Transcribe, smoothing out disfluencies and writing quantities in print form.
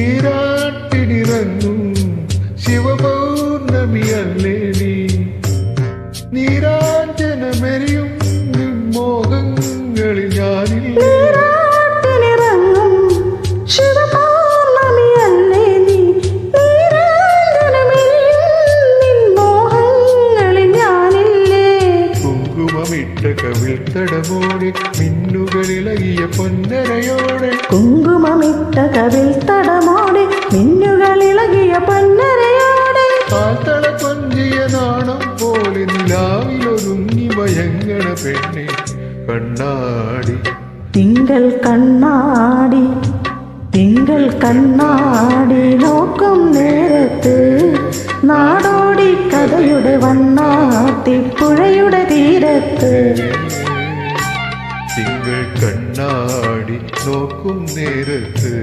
നീരാട്ടിനിറങ്ങും ശിവപൗർണമിയല്ലേ നീ നീരാഞ്ജനമെരിയും മോഹങ്ങളിൽ ഞാനില്ല കവിൾത്തടമോടെ മിന്നുകളിളകിയ പൊന്നരയോടെ കുങ്കുമമിട്ട കവിൾത്തടമോടെ മിന്നുകളിളകിയ പൊന്നരയോടെ കാൽത്തള കൊഞ്ചിയ നാണം പോലെ നിലാവിലൊരുങ്ങി ഭയങ്കര പെണ്ണെ കണ്ണാടി തിങ്കൾ കണ്ണാടി തിങ്കൾ കണ്ണാടി നോക്കും നേരത്ത് നാടോടി കഥയുടെ വണ്ണാത്തിപ്പുഴയുടെ തീരത്ത് തിങ്കൾ കണ്ണാടി നോക്കും നേരത്ത്